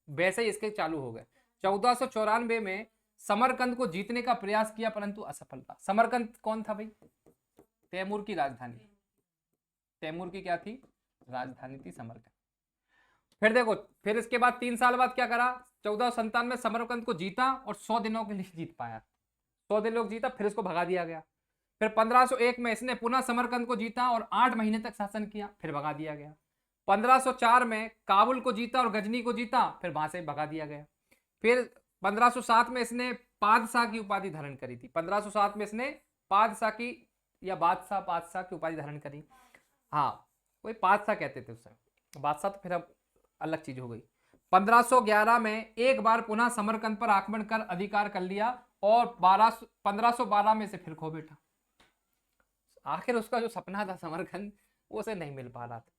वैसे ही इसके चालू हो गए। 1494 में समरकंद को जीतने का प्रयास किया परंतु असफल रहा। समरकंद कौन था भाई? तैमूर की राजधानी, तैमूर की क्या थी? राजधानी थी समरकंद। फिर देखो, फिर इसके बाद 3 साल बाद क्या करा? 1497 में समरकंद को जीता और 100 दिनों के लिए जीत पाया, 100 दिन लोग जीता, फिर इसको भगा दिया गया। फिर 1501 में इसने पुनः समरकंद को जीता और 8 महीने तक शासन किया, फिर भगा दिया गया। 1504 में काबुल को जीता और गजनी को जीता, फिर वहां से भगा दिया गया। फिर 1507 में इसने पादशाह की उपाधि धारण करी थी, 1507 में इसने पादशाह की या बादशाह की उपाधि धारण करी। हाँ, कोई पादशाह कहते थे उस समय, बादशाह तो फिर अब अलग चीज हो गई। 1511 में एक बार पुनः समरकंद पर आक्रमण कर अधिकार कर लिया और 1512 में से फिर खो बैठा। आखिर उसका जो सपना था समरकंद, वो उसे नहीं मिल पा रहा था।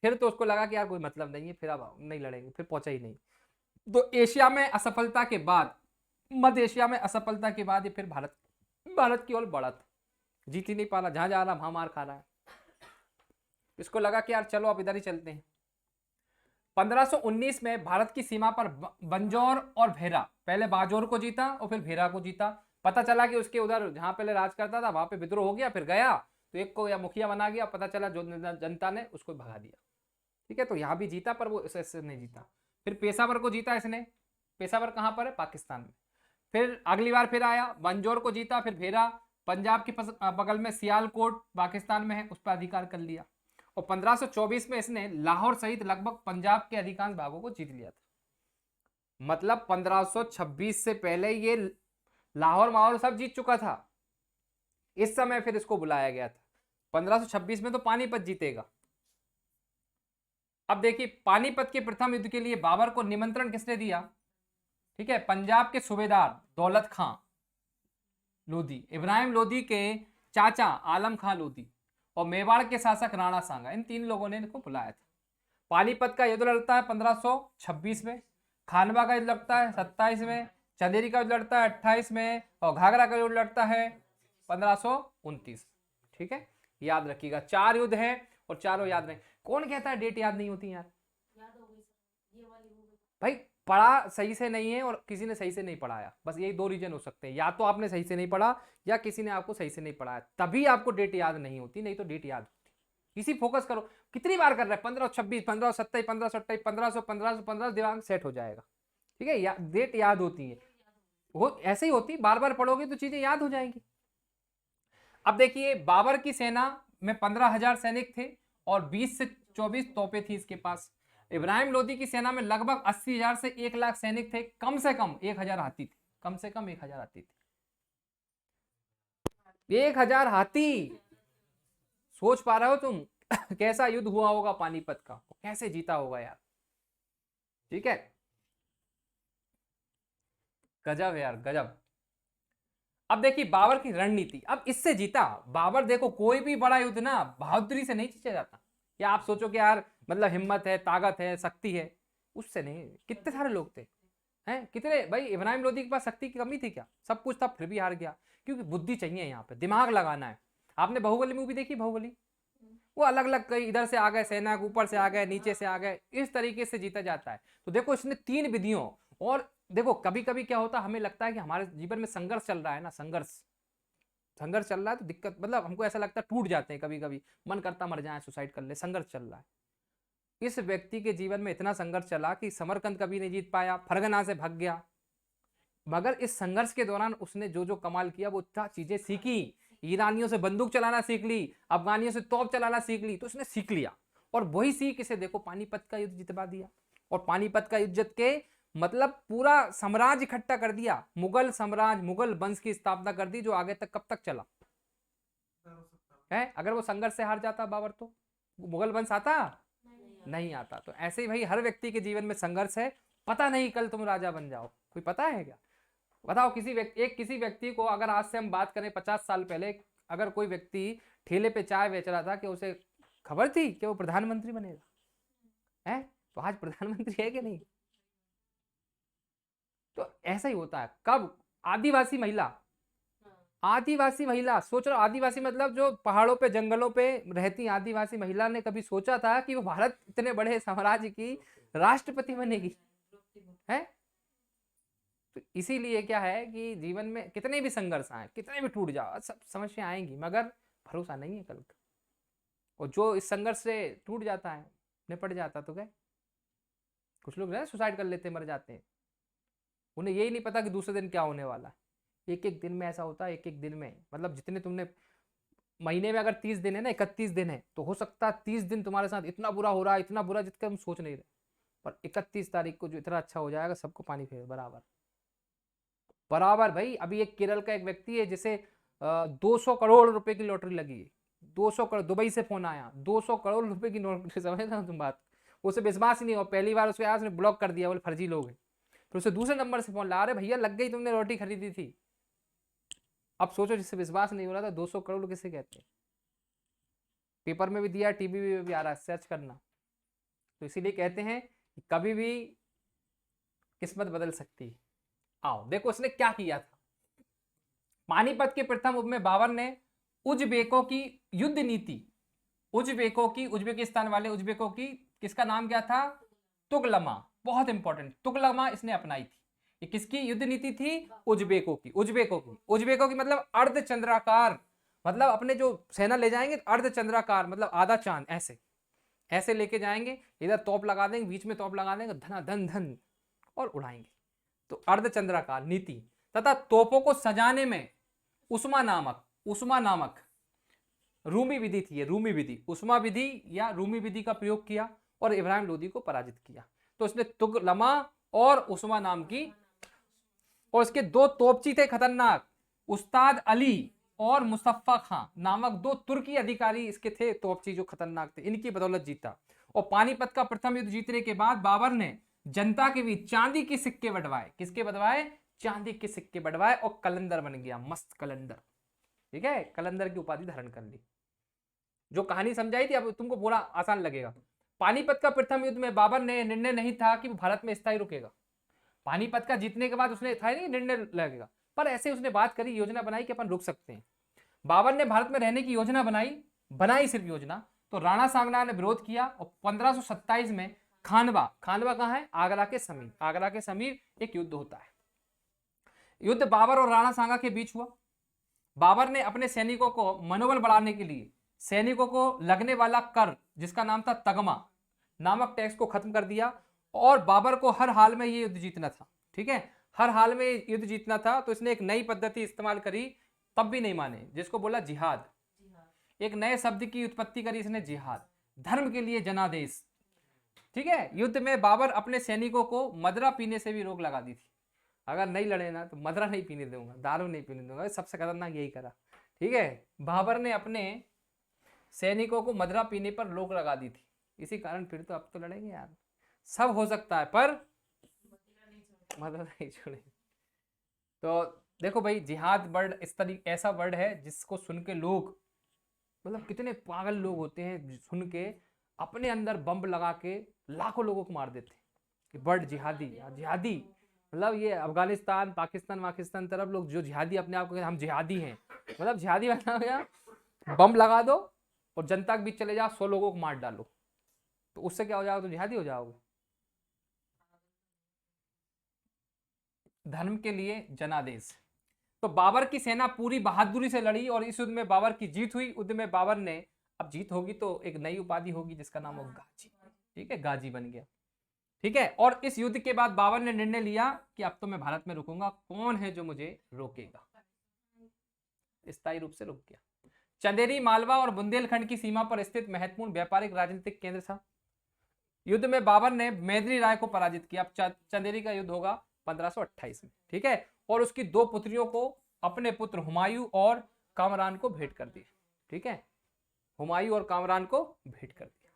फिर तो उसको लगा कि यार कोई मतलब नहीं है, फिर अब नहीं लड़ेंगे, फिर पहुंचा ही नहीं। तो एशिया में असफलता के बाद मध्य एशिया में असफलता के बाद ये फिर भारत की ओर बढ़ा था, जीत ही नहीं पा रहा, जहां जा रहा वहां मार खा रहा है। इसको लगा कि यार चलो अब इधर ही चलते हैं। 1519 में भारत की सीमा पर बंजौर और भेरा, पहले बाजौर को जीता और फिर भेरा को जीता। पता चला कि उसके उधर जहां पहले राज करता था वहां पे विद्रोह हो गया, फिर गया तो एक को या मुखिया बना गया, पता चला जो जनता ने उसको भगा दिया। ठीक है, तो यहां भी जीता पर वो इससे नहीं जीता। फिर पेशावर को जीता इसने, पेशावर कहां पर है, पाकिस्तान में। फिर अगली बार फिर आया, बंजौर को जीता, फिर भेरा पंजाब के बगल में सियालकोट पाकिस्तान में है, उस पर अधिकार कर लिया। और 1524 में इसने लाहौर सहित लगभग पंजाब के अधिकांश भागों को जीत लिया था। मतलब 1526 से पहले ये लाहौर माहौर सब जीत चुका था। इस समय फिर इसको बुलाया गया था। 1526 में तो पानीपत जीतेगा। अब देखिए, पानीपत के प्रथम युद्ध के लिए बाबर को निमंत्रण किसने दिया? ठीक है, पंजाब के सूबेदार दौलत खां लोधी, इब्राहिम लोधी के चाचा आलम खां लोधी और मेवाड़ के शासक राणा सांगा, इन 3 लोगों ने इनको बुलाया था। पानीपत का युद्ध लड़ता है 1526 में, खानवा का युद्ध लड़ता है 27 में, चंदेरी का युद्ध लड़ता है 28 में और घाघरा का युद्ध लड़ता है 1529। ठीक है, याद रखिएगा, 4 युद्ध हैं और चारों याद नहीं। कौन कहता है डेट याद नहीं होती यार? याद हो गई सर, ये वाली हो गई। भाई पढ़ा सही से नहीं है और किसी ने सही से नहीं पढ़ाया, बस यही 2 रीजन हो सकते हैं, या तो आपने सही से नहीं पढ़ा या किसी ने आपको सही से नहीं पढ़ाया, तभी आपको डेट याद नहीं होती, नहीं तो डेट याद होती। इसी फोकस करो, कितनी बार कर रहे हैं, 1526, 1527, 1528, 1500, 1515, दिमाग सेट हो जाएगा। ठीक है, डेट याद होती है, वो ऐसे ही होती, बार बार पढ़ोगे तो चीजें याद हो जाएंगी। अब देखिए, बाबर की सेना में 15,000 सैनिक थे और 20 से 24 तोपें थी इसके पास। इब्राहिम लोधी की सेना में लगभग 80,000 से 1 लाख सैनिक थे, कम से कम 1,000 हाथी थे, कम से कम 1,000 हाथी थे। 1,000 हाथी, सोच पा रहे हो तुम कैसा युद्ध हुआ होगा पानीपत का, कैसे जीता होगा यार। ठीक है, गजब है यार, गजब। अब देखिए बाबर की रणनीति, अब इससे जीता बाबर। देखो, कोई भी बड़ा युद्ध ना बहादुरी से नहीं जीता जाता, या आप सोचो कि यार मतलब हिम्मत है, ताकत है, शक्ति है, उससे नहीं। कितने सारे लोग थे, हैं कितने, भाई इब्राहिम लोधी के पास शक्ति की कमी थी क्या? सब कुछ था, फिर भी हार गया, क्योंकि बुद्धि चाहिए, यहाँ पे दिमाग लगाना है। आपने बाहुबली मूवी देखी? बाहुबली, वो अलग अलग कई इधर से आ गए सेना, ऊपर से आ गए, नीचे से आ गए, इस तरीके से जीता जाता है। तो देखो, इसने 3 विधियों, और देखो कभी कभी क्या होता है, हमें लगता है कि हमारे जीवन में संघर्ष चल रहा है ना, संघर्ष चल रहा है तो दिक्कत, मतलब हमको ऐसा लगता है टूट जाते हैं, कभी कभी मन करता मर जाए, सुसाइड कर ले, संघर्ष चल रहा है। इस व्यक्ति के जीवन में इतना संघर्ष चला कि समरकंद कभी नहीं जीत पाया, फरगना से भाग गया, मगर इस संघर्ष के दौरान उसने जो जो कमाल किया, वो इतना चीजें सीखी। ईरानियों से बंदूक चलाना सीख ली, अफगानियों से तोप चलाना सीख ली, तो उसने सीख लिया, और वही सीख इसे देखो पानीपत का युद्ध जितवा दिया। और पानीपत का युद्ध जीत के मतलब पूरा साम्राज्य इकट्ठा कर दिया, मुगल साम्राज्य, मुगल वंश की स्थापना कर दी, जो आगे तक कब तक चला है। अगर वो संघर्ष से हार जाता बाबर, तो मुगल वंश आता नहीं आता। तो ऐसे ही भाई हर व्यक्ति के जीवन में संघर्ष है, पता नहीं कल तुम राजा बन जाओ, कोई पता है क्या? बताओ, किसी व्यक्ति को अगर आज से हम बात करें 50 साल पहले, अगर कोई व्यक्ति ठेले पे चाय बेच रहा था, कि उसे खबर थी कि वो प्रधानमंत्री बनेगा? है तो आज प्रधानमंत्री है कि नहीं? तो ऐसा ही होता है। कब? आदिवासी महिला, सोच रहा, आदिवासी मतलब जो पहाड़ों पे जंगलों पे रहती आदिवासी महिला ने कभी सोचा था कि वो भारत इतने बड़े साम्राज्य की राष्ट्रपति बनेगी? है तो इसीलिए क्या है कि जीवन में कितने भी संघर्ष आए, कितने भी टूट जाओ, सब समस्या आएंगी, मगर भरोसा नहीं है कल का। और जो इस संघर्ष से टूट जाता है, निपट जाता, तो गए। कुछ लोग सुसाइड कर लेते, मर जाते हैं, उन्हें यही नहीं पता कि दूसरे दिन क्या होने वाला है। एक एक दिन में ऐसा होता है, एक एक दिन में, मतलब जितने तुमने महीने में अगर 30 दिन है ना, 31 दिन है, तो हो सकता है 30 दिन तुम्हारे साथ इतना बुरा हो रहा है, इतना बुरा जितना हम सोच नहीं रहे, पर 31 तारीख को जो इतना अच्छा हो जाएगा, सबको पानी फेर बराबर बराबर। भाई अभी एक केरल का एक व्यक्ति है जिसे 200 करोड़ रुपए की लॉटरी लगी है, 200 करोड़, दुबई से फोन आया, 200 करोड़ रुपए की लॉटरी, समझ रहे हो तुम बात? उसे विश्वास ही नहीं हुआ, पहली बार उसके आज ने ब्लॉक कर दिया, बोले फर्जी लोग हैं। फिर उसे दूसरे नंबर से फोन ला, अरे भैया लग गई, तुमने लॉटरी खरीदी थी। अब सोचो, जिससे विश्वास नहीं हो रहा था, 200 करोड़ किसे कहते हैं? पेपर में भी दिया, टीवी में भी आ रहा है, सर्च करना। तो इसीलिए कहते हैं कि कभी भी किस्मत बदल सकती है, आओ देखो इसने क्या किया था। पानीपत के प्रथम युद्ध में बाबर ने उज्बेकों की युद्ध नीति, उज्बेकिस्तान वाले उज्बेकों की, किसका नाम क्या था, तुगलमा, बहुत इंपॉर्टेंट, तुगलमा इसने अपनाई थी। ये किसकी युद्ध नीति थी, उज्बेकों की, उज्बेकों की मतलब अर्धचंद्राकार, मतलब अपने जो सेना ले जाएंगे अर्धचंद्राकार मतलब आधा चांद, ऐसे ऐसे लेके जाएंगे, इधर तोप लगा देंगे, बीच में तोप लगा देंगे, धना धन धन और उड़ाएंगे। तो अर्धचंद्राकार नीति, तथा तोपों को सजाने में उस्मा नामक रूमी विधि थी, रूमी विधि, उस्मा विधि या रूमी विधि का प्रयोग किया और इब्राहिम लोदी को पराजित किया। तो इसने तुगलमा और उस्मा नाम की, और इसके दो तोपची थे खतरनाक, उस्ताद अली और मुस्तफा खां नामक दो तुर्की अधिकारी इसके थे तोपची जो खतरनाक थे, इनकी बदौलत जीता। और पानीपत का प्रथम युद्ध जीतने के बाद बाबर ने जनता के बीच चांदी के सिक्के बंटवाए, किसके बंटवाए, चांदी के सिक्के बंटवाए, और कलंदर बन गया, मस्त कलंदर, ठीक है, कलंदर की उपाधि धारण कर ली। जो कहानी समझाई थी अब तुमको पूरा आसान लगेगा। पानीपत का प्रथम युद्ध में बाबर ने निर्णय नहीं था कि भारत में स्थायी रुकेगा। पानीपत का जीतने के बाद उसने था नहीं निर्णय लगेगा, पर ऐसे उसने बात करी, योजना बनाई कि अपन रुक सकते हैं। बाबर ने भारत में रहने की योजना बनाई सिर्फ योजना, तो राणा सांगना ने विरोध किया और 1527 में खानवा कहाँ है, आगरा के समीप एक युद्ध होता है। युद्ध बाबर और राणा सांगा के बीच हुआ। बाबर ने अपने सैनिकों को मनोबल बढ़ाने के लिए सैनिकों को लगने वाला कर, जिसका नाम था तगमा नामक टैक्स को खत्म कर दिया, और बाबर को हर हाल में ये युद्ध जीतना था, ठीक है, हर हाल में युद्ध जीतना था। तो इसने एक नई पद्धति इस्तेमाल करी, तब भी नहीं माने, जिसको बोला जिहाद। एक नए शब्द की उत्पत्ति करी इसने, जिहाद, धर्म के लिए जनादेश, ठीक है। युद्ध में बाबर अपने सैनिकों को मदरा पीने से भी रोक लगा दी थी, अगर नहीं लड़े ना तो मदरा नहीं पीने दूंगा, दारू नहीं पीने दूंगा, सबसे खतरनाक यही करा, ठीक है। बाबर ने अपने सैनिकों को मदरा पीने पर रोक लगा दी थी, इसी कारण फिर तो अब तो लड़ेंगे यार, सब हो सकता है पर मदरा नहीं छोड़ेंगे। तो देखो भाई, जिहाद वर्ड इस तरीके ऐसा वर्ड है जिसको सुन के लोग, मतलब कितने पागल लोग होते हैं, सुन के अपने अंदर बम लगा के लाखों लोगों को मार देते हैं। वर्ड जिहादी मतलब ये अफगानिस्तान पाकिस्तान तरफ लोग जो जिहादी अपने आप को हम जिहादी हैं, मतलब जिहादी बना गया, बम लगा दो और जनता के बीच चले जाओ, 100 लोगों को मार डालो, तो उससे क्या हो जाओगे, तो जिहादी हो जाओगे। धर्म के लिए जनादेश। तो बाबर की सेना पूरी बहादुरी से लड़ी और इस युद्ध में बाबर की जीत हुई। युद्ध में बाबर ने, अब जीत होगी तो एक नई उपाधि होगी जिसका नाम होगा गाजी, ठीक है, गाजी बन गया, ठीक है। और इस युद्ध के बाद बाबर ने निर्णय लिया कि अब तो मैं भारत में रुकूंगा, कौन है जो मुझे रोकेगा, स्थायी रूप से रुक गया। चंदेरी मालवा और बुंदेलखंड की सीमा पर स्थित महत्वपूर्ण व्यापारिक राजनीतिक केंद्र था। युद्ध में बाबर ने मैदरी राय को पराजित किया। अब चंदेरी का युद्ध होगा 1528 में, ठीक है, और उसकी दो पुत्रियों को अपने पुत्र हुमायूं और कामरान को भेंट कर दिया, ठीक है, हुमायूं और कामरान को भेंट कर दिया।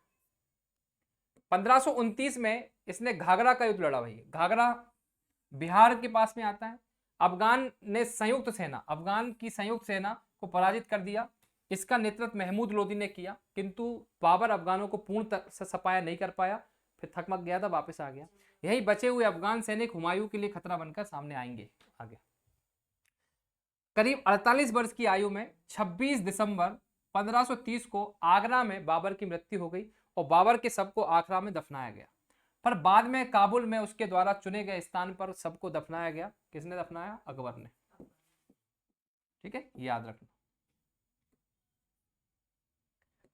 1529 में इसने घाघरा का युद्ध लड़ा। भाई घाघरा बिहार के पास में आता है। अफगान की संयुक्त सेना को पराजित कर दिया। इसका नेतृत्व महमूद लोदी ने किया, किंतु बाबर अफगानों को पूर्ण से सफाया नहीं कर पाया, फिर थकमक गया था, वापस आ गया। यही बचे हुए अफगान सैनिक हुमायूं के लिए खतरा बनकर सामने आएंगे आगे। करीब 48 वर्ष की आयु में 26 दिसंबर 1530 को आगरा में बाबर की मृत्यु हो गई और बाबर के शव को आगरा में दफनाया गया। पर बाद में काबुल में उसके द्वारा चुने गए स्थान पर सबको दफनाया गया। किसने दफनाया? अकबर ने, ठीक है, याद रखना।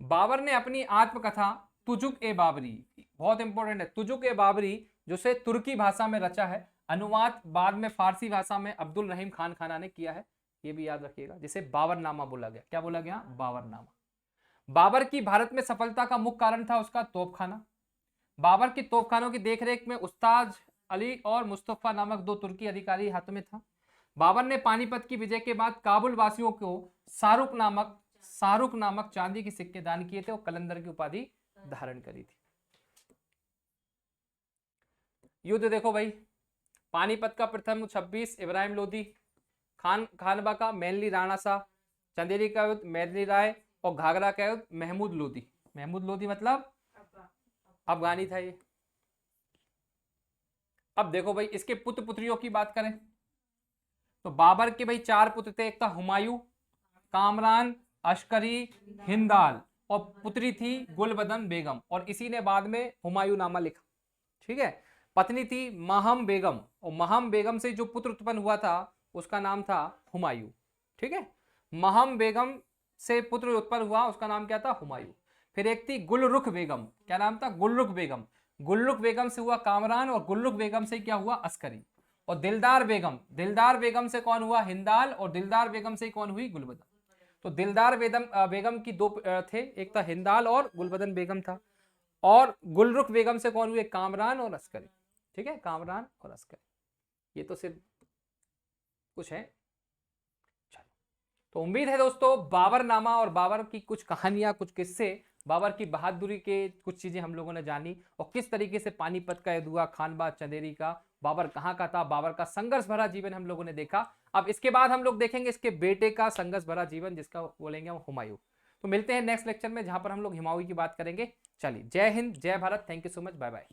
बाबर ने अपनी आत्मकथा तुजुक ए बाबरी, बहुत इंपॉर्टेंट है, तुजुक ए बाबरी, जो से तुर्की भाषा में रचा है, अनुवाद बाद में फारसी भाषा में अब्दुल रहीम खान खाना ने किया है, ये भी याद रखिएगा, जिसे बाबरनामा बोला गया। क्या बोला गया? बाबरनामा। बाबर की भारत में सफलता का मुख्य कारण था उसका तोपखाना। बाबर की तोपखानों की देखरेख में उस्ताद अली और मुस्तफा नामक दो तुर्की अधिकारी हाथों में था। बाबर ने पानीपत की विजय के बाद काबुल वासियों को शाहरुख नामक चांदी के सिक्के दान किए थे और कलंदर की उपाधि धारण करी थी। युद्ध देखो भाई, पानीपत का प्रथम 26 इब्राहिम लोदी, खानबा का मेनली राणा शाह, चंदेरी का युद्ध मैदरी राय और घाघरा का युद्ध महमूद लोदी। महमूद लोदी मतलब अफगानी था ये। अब देखो भाई, इसके पुत्र पुत्रियों की बात करें तो बाबर के भाई 4 पुत्र थे, एक था हुमायूं, कामरान, अस्करी, हिंदाल, और पुत्री थी गुलबदन बेगम, और इसी ने बाद में हुमायूंनामा लिखा। ठीक है। पत्नी थी महम बेगम, और महम बेगम से जो पुत्र उत्पन्न हुआ था उसका नाम था हुमायूं। ठीक है। महम बेगम से पुत्र उत्पन्न हुआ, उसका नाम क्या था? हुमायूं। फिर एक थी गुलरुख बेगम, क्या नाम था? गुलरुख बेगम। गुलरुख बेगम से हुआ कामरान, और गुलरुख बेगम से क्या हुआ? अस्करी। और दिलदार बेगम, दिलदार बेगम से कौन हुआ? हिंदाल, और दिलदार बेगम से कौन हुई? गुलबदन। तो दिलदार बेगम की 2 थे, एक था हिंदाल और गुलबदन बेगम था, और गुलरुख बेगम से कौन हुए? कामरान और अस्करी। ठीक है, कामरान और अस्करी। ये तो सिर्फ कुछ है। चलो, तो उम्मीद है दोस्तों बाबरनामा और बाबर की कुछ कहानियां, कुछ किस्से, बाबर की बहादुरी के कुछ चीजें हम लोगों ने जानी, और किस तरीके से पानीपत का युद्ध हुआ, खानबाद चंदेरी का, बाबर कहाँ का था, बाबर का संघर्ष भरा जीवन हम लोगों ने देखा। अब इसके बाद हम लोग देखेंगे इसके बेटे का संघर्ष भरा जीवन, जिसका बोलेंगे हम हुमायूं। तो मिलते हैं नेक्स्ट लेक्चर में, जहां पर हम लोग हुमायूं की बात करेंगे। चलिए, जय हिंद, जय Bharat, thank you so much, bye bye.